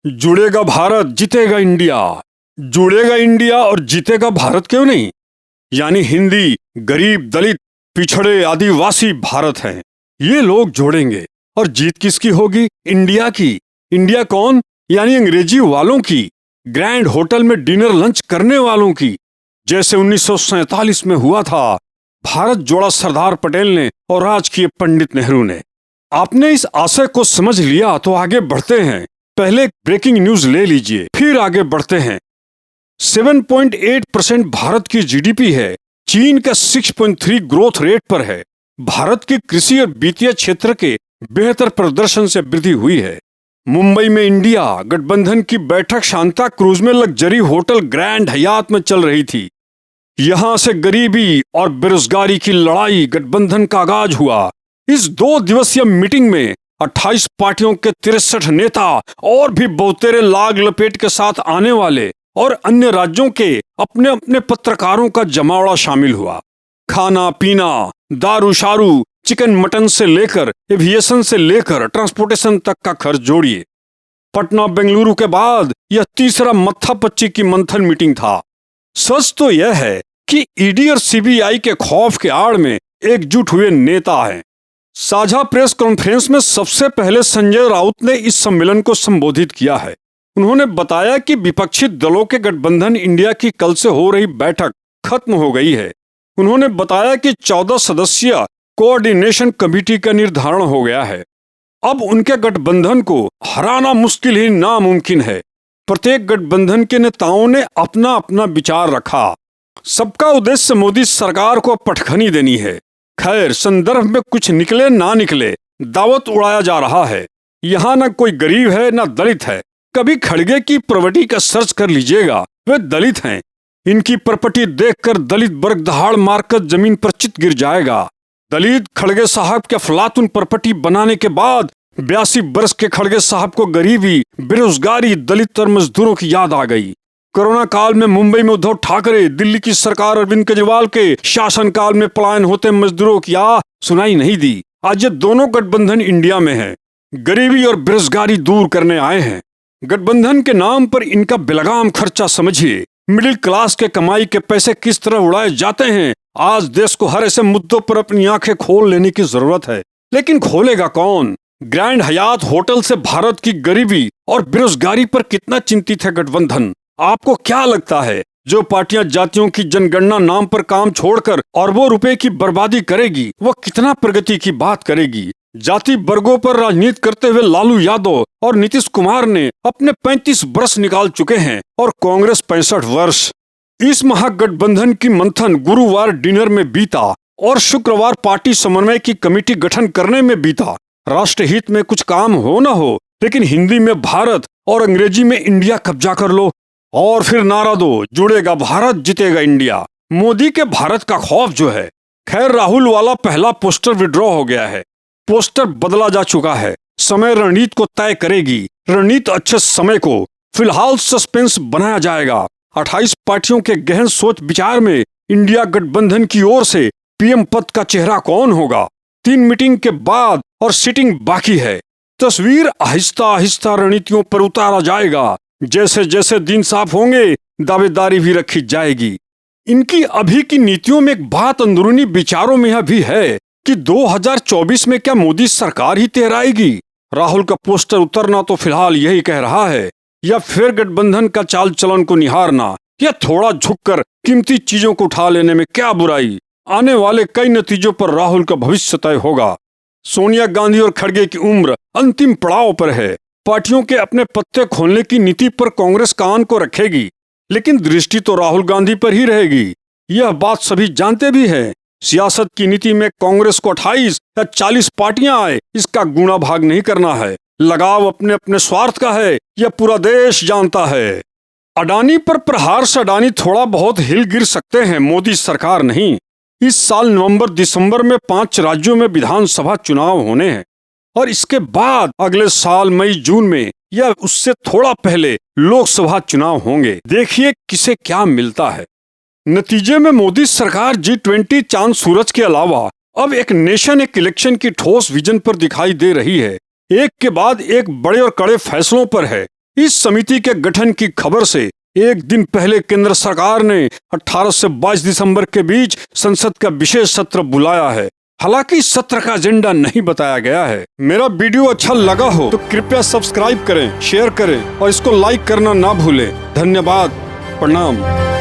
जुड़ेगा भारत, जीतेगा इंडिया। जुड़ेगा इंडिया और जीतेगा भारत क्यों नहीं? यानी हिंदी, गरीब, दलित, पिछड़े, आदिवासी भारत हैं। ये लोग जोड़ेंगे और जीत किसकी होगी? इंडिया की। इंडिया कौन? यानी अंग्रेजी वालों की, ग्रैंड होटल में डिनर लंच करने वालों की। जैसे 1947 में हुआ था। भारत जोड़ा सरदार पटेल ने और राज किए पंडित नेहरू ने। आपने इस आशय को समझ लिया तो आगे बढ़ते हैं। पहले ब्रेकिंग न्यूज ले लीजिए, फिर आगे बढ़ते हैं। 7.8% भारत की जीडीपी है। चीन का 6.3 ग्रोथ रेट पर है। भारत की कृषि और वित्तीय क्षेत्र के बेहतर प्रदर्शन से वृद्धि हुई है। मुंबई में इंडिया गठबंधन की बैठक सांता क्रूज में लग्जरी होटल ग्रैंड हयात में चल रही थी। यहां से गरीबी और बेरोजगारी की लड़ाई गठबंधन का आगाज हुआ। इस 2 दिवसीय मीटिंग में 28 पार्टियों के 63 नेता और भी बहुतेरे लाग लपेट के साथ आने वाले और अन्य राज्यों के अपने अपने पत्रकारों का जमावड़ा शामिल हुआ। खाना पीना, दारू शारू, चिकन मटन से लेकर एविएशन से लेकर ट्रांसपोर्टेशन तक का खर्च जोड़िए। पटना बेंगलुरु के बाद यह तीसरा मत्था पच्ची की मंथन मीटिंग था। सच तो यह है कि ईडी और सीबीआई के खौफ के आड़ में एकजुट हुए नेता हैं। साझा प्रेस कॉन्फ्रेंस में सबसे पहले संजय राउत ने इस सम्मेलन को संबोधित किया है। उन्होंने बताया कि विपक्षी दलों के गठबंधन इंडिया की कल से हो रही बैठक खत्म हो गई है। उन्होंने बताया कि 14 सदस्यीय कोऑर्डिनेशन कमेटी का निर्धारण हो गया है। अब उनके गठबंधन को हराना मुश्किल ही नामुमकिन है। प्रत्येक गठबंधन के नेताओं ने अपना अपना विचार रखा। सबका उद्देश्य मोदी सरकार को पटखनी देनी है। खैर, संदर्भ में कुछ निकले ना निकले, दावत उड़ाया जा रहा है। यहाँ न कोई गरीब है न दलित है। कभी खड़गे की प्रॉपर्टी का सर्च कर लीजिएगा, वे दलित हैं। इनकी प्रॉपर्टी देखकर दलित वर्ग दहाड़ मारकर जमीन पर चित गिर जाएगा। दलित खड़गे साहब के अफलातुन प्रॉपर्टी बनाने के बाद 82 वर्ष के खड़गे साहब को गरीबी, बेरोजगारी, दलित और मजदूरों की याद आ गई। कोरोना काल में मुंबई में उद्धव ठाकरे, दिल्ली की सरकार अरविंद केजरीवाल के शासन काल में पलायन होते मजदूरों की आह सुनाई नहीं दी। आज ये दोनों गठबंधन इंडिया में है। गरीबी और बेरोजगारी दूर करने आए हैं। गठबंधन के नाम पर इनका बेलगाम खर्चा समझिए। मिडिल क्लास के कमाई के पैसे किस तरह उड़ाए जाते हैं। आज देश को हर ऐसे मुद्दों पर अपनी आंखें खोल लेने की जरूरत है, लेकिन खोलेगा कौन? ग्रैंड हयात होटल से भारत की गरीबी और बेरोजगारी पर कितना चिंतित है गठबंधन? आपको क्या लगता है जो पार्टियां जातियों की जनगणना नाम पर काम छोड़कर अरबों रुपए की बर्बादी करेगी, वह कितना प्रगति की बात करेगी? जाति वर्गों पर राजनीति करते हुए लालू यादव और नीतीश कुमार ने अपने 35 वर्ष निकाल चुके हैं और कांग्रेस 65 वर्ष। इस महागठबंधन की मंथन गुरुवार डिनर में बीता और शुक्रवार पार्टी समन्वय की कमेटी गठन करने में बीता। राष्ट्रहित में कुछ काम हो न हो, लेकिन हिंदी में भारत और अंग्रेजी में इंडिया कब्जा कर लो और फिर नारा दो, जुड़ेगा भारत, जीतेगा इंडिया। मोदी के भारत का खौफ जो है। खैर, राहुल वाला पहला पोस्टर विड्रॉ हो गया है। पोस्टर बदला जा चुका है। समय रणनीति को तय करेगी। रणनीति अच्छे समय को फिलहाल सस्पेंस बनाया जाएगा। 28 पार्टियों के गहन सोच विचार में इंडिया गठबंधन की ओर से पीएम पद का चेहरा कौन होगा? 3 मीटिंग के बाद और सिटिंग बाकी है। तस्वीर आहिस्ता आहिस्ता रणनीतियों पर उतारा जाएगा। जैसे जैसे दिन साफ होंगे, दावेदारी भी रखी जाएगी। इनकी अभी की नीतियों में एक बात अंदरूनी विचारों में यह भी है कि 2024 में क्या मोदी सरकार ही तहराएगी? राहुल का पोस्टर उतरना तो फिलहाल यही कह रहा है, या फिर गठबंधन का चाल चलन को निहारना, या थोड़ा झुककर कीमती चीजों को उठा लेने में क्या बुराई? आने वाले कई नतीजों पर राहुल का भविष्य तय होगा। सोनिया गांधी और खड़गे की उम्र अंतिम पड़ाव पर है। पार्टियों के अपने पत्ते खोलने की नीति पर कांग्रेस कान को रखेगी, लेकिन दृष्टि तो राहुल गांधी पर ही रहेगी। यह बात सभी जानते भी हैं। सियासत की नीति में कांग्रेस को 28 या 40 पार्टियां आए, इसका गुणा भाग नहीं करना है। लगाव अपने अपने स्वार्थ का है, यह पूरा देश जानता है। अडानी पर प्रहार से अडानी थोड़ा बहुत हिल गिर सकते हैं, मोदी सरकार नहीं। इस साल नवंबर दिसंबर में 5 राज्यों में विधानसभा चुनाव होने हैं और इसके बाद अगले साल मई जून में या उससे थोड़ा पहले लोकसभा चुनाव होंगे। देखिए किसे क्या मिलता है। नतीजे में मोदी सरकार G20 चांद सूरज के अलावा अब एक नेशन एक इलेक्शन की ठोस विजन पर दिखाई दे रही है। एक के बाद एक बड़े और कड़े फैसलों पर है। इस समिति के गठन की खबर से एक दिन पहले केंद्र सरकार ने 18 से 22 दिसंबर के बीच संसद का विशेष सत्र बुलाया है। हालांकि सत्र का एजेंडा नहीं बताया गया है। मेरा वीडियो अच्छा लगा हो तो कृपया सब्सक्राइब करें, शेयर करें और इसको लाइक करना ना भूलें। धन्यवाद। प्रणाम।